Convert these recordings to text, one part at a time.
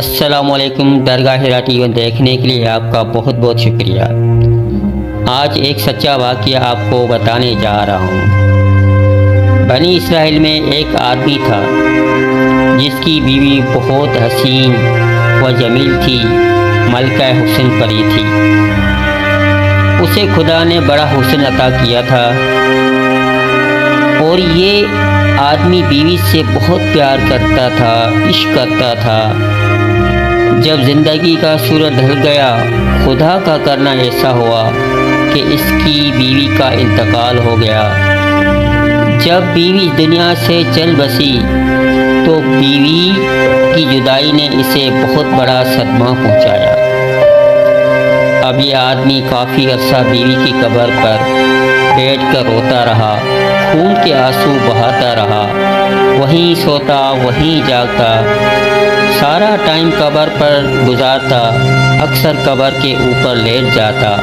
السلام علیکم۔ درگاہ ہرا ٹی وی دیکھنے کے لیے آپ کا بہت بہت شکریہ۔ آج ایک سچا واقعہ آپ کو بتانے جا رہا ہوں۔ بنی اسرائیل میں ایک آدمی تھا جس کی بیوی بہت حسین و جمیل تھی، ملکہ حسن پری تھی۔ اسے خدا نے بڑا حسن عطا کیا تھا اور یہ آدمی بیوی سے بہت پیار کرتا تھا، عشق کرتا تھا۔ جب زندگی کا سورج ڈھل گیا، خدا کا کرنا ایسا ہوا کہ اس کی بیوی کا انتقال ہو گیا۔ جب بیوی دنیا سے چل بسی تو بیوی کی جدائی نے اسے بہت بڑا صدمہ پہنچایا۔ اب یہ آدمی کافی عرصہ بیوی کی قبر پر بیٹھ کر روتا رہا، خون کے آنسو بہاتا رہا، وہیں سوتا وہیں جاگتا، سارا ٹائم قبر پر گزارتا، اکثر قبر کے اوپر لیٹ جاتا۔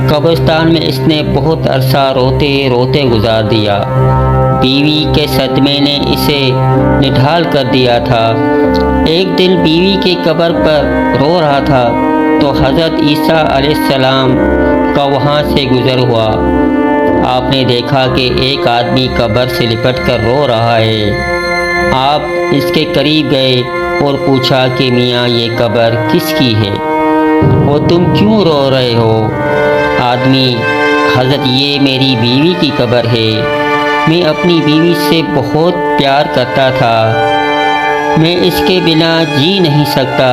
قبرستان میں اس نے بہت عرصہ روتے روتے گزار دیا۔ بیوی کے صدمے نے اسے نڈھال کر دیا تھا۔ ایک دن بیوی کی قبر پر رو رہا تھا تو حضرت عیسیٰ علیہ السلام کا وہاں سے گزر ہوا۔ آپ نے دیکھا کہ ایک آدمی قبر سے لپٹ کر رو رہا ہے۔ آپ اس کے قریب گئے اور پوچھا کہ میاں یہ قبر کس کی ہے اور تم کیوں رو رہے ہو؟ آدمی: حضرت یہ میری بیوی کی قبر ہے، میں اپنی بیوی سے بہت پیار کرتا تھا، میں اس کے بنا جی نہیں سکتا،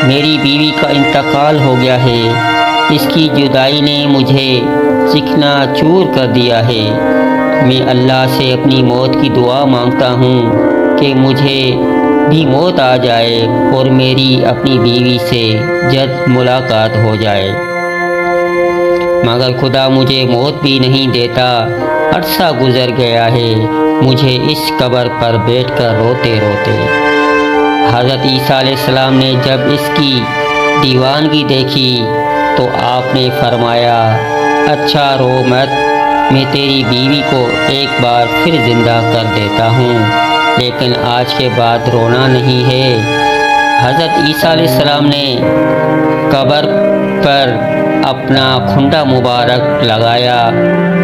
میری بیوی کا انتقال ہو گیا ہے، اس کی جدائی نے مجھے چکنا چور کر دیا ہے، میں اللہ سے اپنی موت کی دعا مانگتا ہوں کہ مجھے بھی موت آ جائے اور میری اپنی بیوی سے جلد ملاقات ہو جائے، مگر خدا مجھے موت بھی نہیں دیتا، عرصہ گزر گیا ہے مجھے اس قبر پر بیٹھ کر روتے روتے۔ حضرت عیسیٰ علیہ السلام نے جب اس کی دیوانگی دیکھی تو آپ نے فرمایا: اچھا رو مت، میں تیری بیوی کو ایک بار پھر زندہ کر دیتا ہوں، لیکن آج کے بعد رونا نہیں ہے۔ حضرت عیسیٰ علیہ السلام نے قبر پر اپنا کھنڈا مبارک لگایا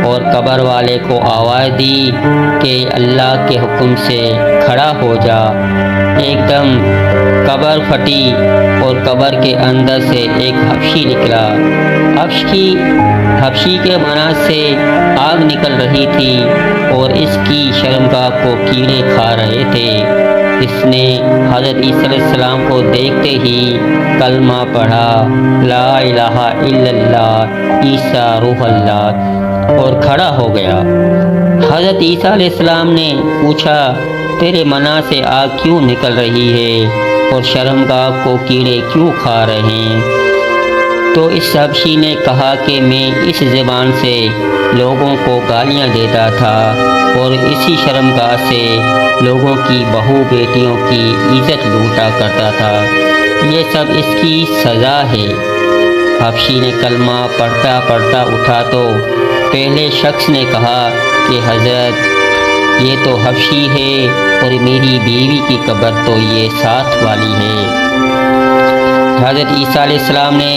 اور قبر والے کو آواز دی کہ اللہ کے حکم سے کھڑا ہو جا۔ ایک دم قبر پھٹی اور قبر کے اندر سے ایک حبشی نکلا۔ حبشی کے مناظ سے آگ نکل رہی تھی اور اس کی شرمگاہ کو کیڑے کھا رہے تھے۔ اس نے حضرت عیسیٰ علیہ السلام کو دیکھتے ہی کلمہ پڑھا: لا الہ الا اللہ عیسیٰ روح اللہ، اور کھڑا ہو گیا۔ حضرت عیسیٰ علیہ السلام نے پوچھا: تیرے مناظ سے آگ کیوں نکل رہی ہے اور شرمگاہ کو کیڑے کیوں کھا رہے ہیں؟ تو اس حبشی نے کہا کہ میں اس زبان سے لوگوں کو گالیاں دیتا تھا اور اسی شرمگاہ سے لوگوں کی بہو بیٹیوں کی عزت لوٹا کرتا تھا، یہ سب اس کی سزا ہے۔ حبشی نے کلمہ پڑھتا پڑھتا اٹھا تو پہلے شخص نے کہا کہ حضرت یہ تو حبشی ہے اور میری بیوی کی قبر تو یہ ساتھ والی ہے۔ حضرت عیسیٰ علیہ السلام نے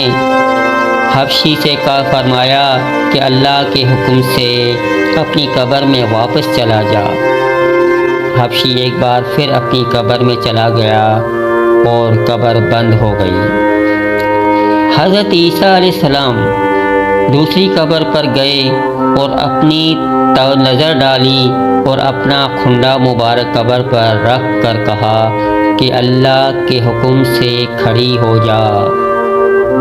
حبشی سے فرمایا کہ اللہ کے حکم سے اپنی قبر میں واپس چلا جا۔ حبشی ایک بار پھر اپنی قبر میں چلا گیا اور قبر بند ہو گئی۔ حضرت عیسیٰ علیہ السلام دوسری قبر پر گئے اور اپنی نظر ڈالی اور اپنا کھنڈا مبارک قبر پر رکھ کر کہا کہ اللہ کے حکم سے کھڑی ہو جا،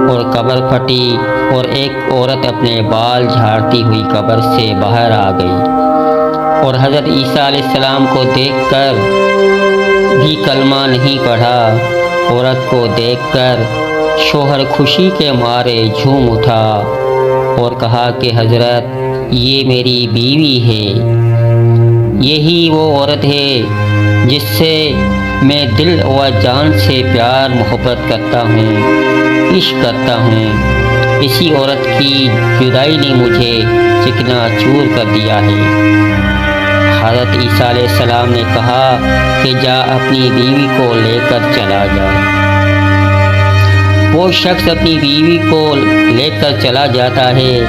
اور قبر پھٹی اور ایک عورت اپنے بال جھاڑتی ہوئی قبر سے باہر آ گئی، اور حضرت عیسیٰ علیہ السلام کو دیکھ کر بھی کلمہ نہیں پڑھا۔ عورت کو دیکھ کر شوہر خوشی کے مارے جھوم اٹھا اور کہا کہ حضرت یہ میری بیوی ہے، یہی وہ عورت ہے جس سے میں دل و جان سے پیار محبت کرتا ہوں، عشق کرتا ہوں، اسی عورت کی جدائی نے مجھے چکنا چور کر دیا ہے۔ حضرت عیسیٰ علیہ السلام نے کہا کہ جا اپنی بیوی کو لے کر چلا جا۔ وہ شخص اپنی بیوی کو لے کر چلا جاتا ہے۔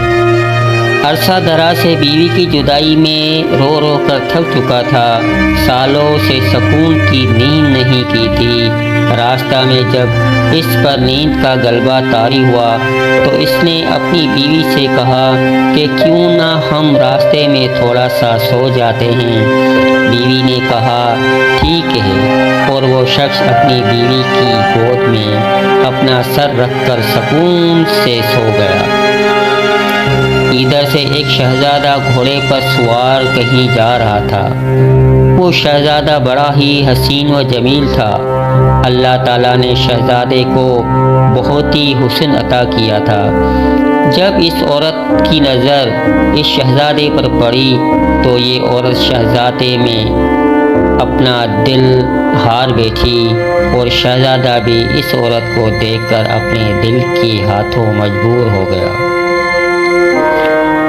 عرصہ دراز سے بیوی کی جدائی میں رو رو کر تھک چکا تھا، سالوں سے سکون کی نیند نہیں کی تھی۔ راستہ میں جب اس پر نیند کا غلبہ طاری ہوا تو اس نے اپنی بیوی سے کہا کہ کیوں نہ ہم راستے میں تھوڑا سا سو جاتے ہیں۔ بیوی نے کہا ٹھیک ہے، اور وہ شخص اپنی بیوی کی گود میں اپنا سر رکھ کر سکون سے سو گیا۔ ادھر سے ایک شہزادہ گھوڑے پر سوار کہیں جا رہا تھا۔ وہ شہزادہ بڑا ہی حسین و جمیل تھا۔ اللہ تعالیٰ نے شہزادے کو بہت ہی حسن عطا کیا تھا۔ جب اس عورت کی نظر اس شہزادے پر پڑی تو یہ عورت شہزادے میں اپنا دل ہار بیٹھی، اور شہزادہ بھی اس عورت کو دیکھ کر اپنے دل کے ہاتھوں مجبور ہو گیا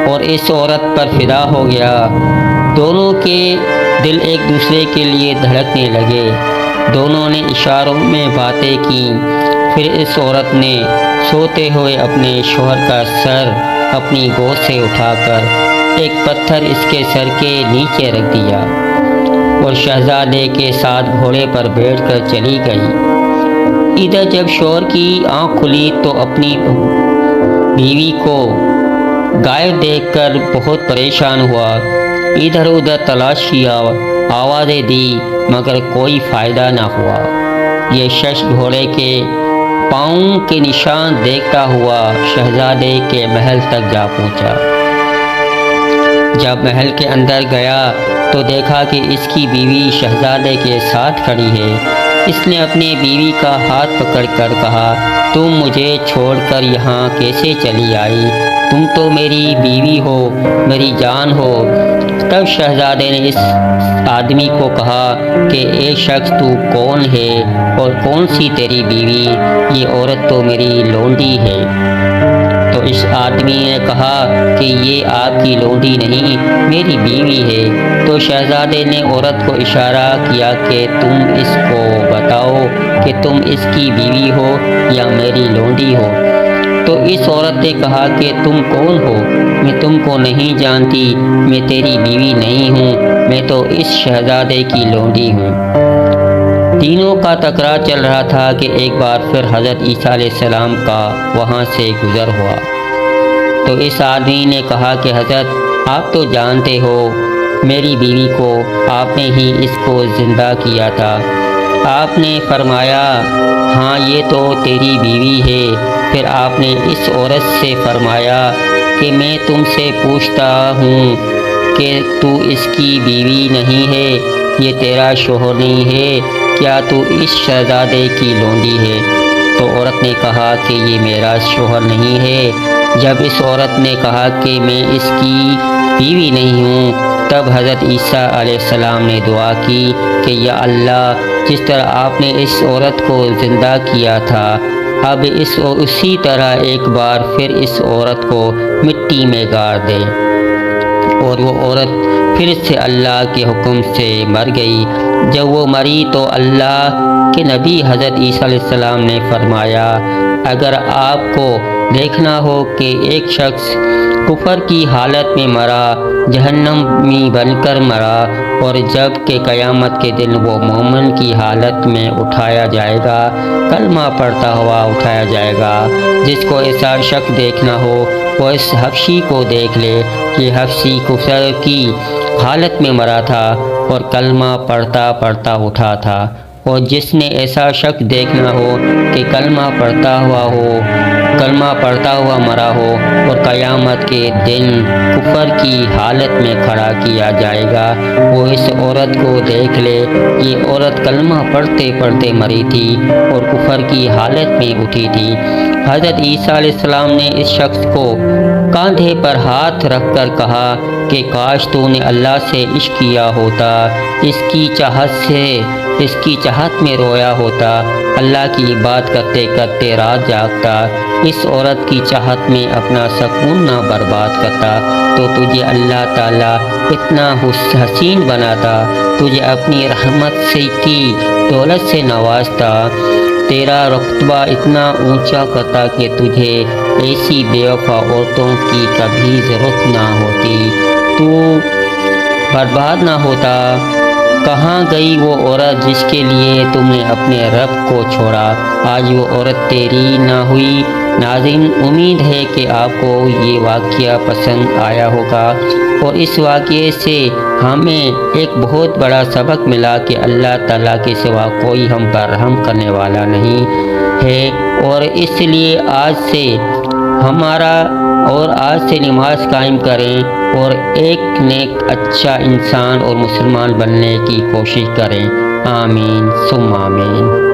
اور اس عورت پر فدا ہو گیا۔ دونوں کے دل ایک دوسرے کے لیے دھڑکنے لگے۔ دونوں نے اشاروں میں باتیں کی۔ پھر اس عورت نے سوتے ہوئے اپنے شوہر کا سر اپنی گود سے اٹھا کر ایک پتھر اس کے سر کے نیچے رکھ دیا اور شہزادے کے ساتھ گھوڑے پر بیٹھ کر چلی گئی۔ ادھر جب شوہر کی آنکھ کھلی تو اپنی بیوی کو غائب دیکھ کر بہت پریشان ہوا۔ ادھر ادھر تلاش کیا، آوازیں دی، مگر کوئی فائدہ نہ ہوا۔ یہ شخص گھوڑے کے پاؤں کے نشان دیکھتا ہوا شہزادے کے محل تک جا پہنچا۔ جب محل کے اندر گیا تو دیکھا کہ اس کی بیوی شہزادے کے ساتھ کھڑی ہے۔ اس نے اپنی بیوی کا ہاتھ پکڑ کر کہا تم مجھے چھوڑ کر یہاں کیسے چلی آئی؟ تم تو میری بیوی ہو، میری جان ہو۔ تب شہزادے نے اس آدمی کو کہا کہ اے شخص تو کون ہے اور کون سی تیری بیوی؟ یہ عورت تو میری لونڈی ہے۔ تو اس آدمی نے کہا کہ یہ آپ کی لونڈی نہیں، میری بیوی ہے۔ تو شہزادے نے عورت کو اشارہ کیا کہ تم اس کو بتاؤ کہ تم اس کی بیوی ہو یا میری لونڈی ہو۔ تو اس عورت نے کہا کہ تم کون ہو؟ میں تم کو نہیں جانتی، میں تیری بیوی نہیں ہوں، میں تو اس شہزادے کی لونڈی ہوں۔ تینوں کا تکرار چل رہا تھا کہ ایک بار پھر حضرت عیسیٰ علیہ السلام کا وہاں سے گزر ہوا۔ تو اس آدمی نے کہا کہ حضرت آپ تو جانتے ہو میری بیوی کو، آپ نے ہی اس کو زندہ کیا تھا۔ آپ نے فرمایا ہاں یہ تو تیری بیوی ہے۔ پھر آپ نے اس عورت سے فرمایا کہ میں تم سے پوچھتا ہوں کہ تو اس کی بیوی نہیں ہے، یہ تیرا شوہر نہیں ہے، کیا تو اس شہزادے کی لونڈی ہے؟ تو عورت نے کہا کہ یہ میرا شوہر نہیں ہے۔ جب اس عورت نے کہا کہ میں اس کی بیوی نہیں ہوں، تب حضرت عیسیٰ علیہ السلام نے دعا کی کہ یا اللہ، جس طرح آپ نے اس عورت کو زندہ کیا تھا، اب اسی طرح ایک بار پھر اس عورت کو مٹی میں گاڑ دے۔ اور وہ عورت پھر سے اللہ کے حکم سے مر گئی۔ جب وہ مری تو اللہ کے نبی حضرت عیسیٰ علیہ السلام نے فرمایا اگر آپ کو دیکھنا ہو کہ ایک شخص کفر کی حالت میں مرا، جہنمی بن کر مرا، اور جب کہ قیامت کے دن وہ مومن کی حالت میں اٹھایا جائے گا، کلمہ پڑھتا ہوا اٹھایا جائے گا، جس کو ایسا شخص دیکھنا ہو وہ اس حبشی کو دیکھ لے۔ یہ حبشی کفر کی حالت میں مرا تھا اور کلمہ پڑھتا پڑھتا اٹھا تھا، اور جس نے ایسا شخص دیکھنا ہو کہ کلمہ پڑھتا ہوا مرا ہو اور قیامت کے دن کفر کی حالت میں کھڑا کیا جائے گا، وہ اس عورت کو دیکھ لے۔ یہ عورت کلمہ پڑھتے پڑھتے مری تھی اور کفر کی حالت میں اٹھی تھی۔ حضرت عیسیٰ علیہ السلام نے اس شخص کو کاندھے پر ہاتھ رکھ کر کہا کہ کاش تو نے اللہ سے عشق کیا ہوتا، اس کی چاہت میں رویا ہوتا، اللہ کی عبادت کرتے کرتے رات جاگتا، اس عورت کی چاہت میں اپنا سکون نہ برباد کرتا تو تجھے اللہ تعالیٰ اتنا حسین بناتا، تجھے اپنی رحمت سے کی دولت سے نوازتا، تیرا رتبہ اتنا اونچا کرتا کہ تجھے ایسی بے وفا عورتوں کی کبھی ضرورت نہ ہوتی، تو برباد نہ ہوتا۔ کہاں گئی وہ عورت جس کے لیے تم نے اپنے رب کو چھوڑا؟ آج وہ عورت تیری نہ ہوئی۔ ناظرین، امید ہے کہ آپ کو یہ واقعہ پسند آیا ہوگا، اور اس واقعے سے ہمیں ایک بہت بڑا سبق ملا کہ اللہ تعالیٰ کے سوا کوئی ہم پر رحم کرنے والا نہیں ہے، اور اس لیے آج سے نماز قائم کریں اور ایک نیک اچھا انسان اور مسلمان بننے کی کوشش کریں۔ آمین ثم آمین۔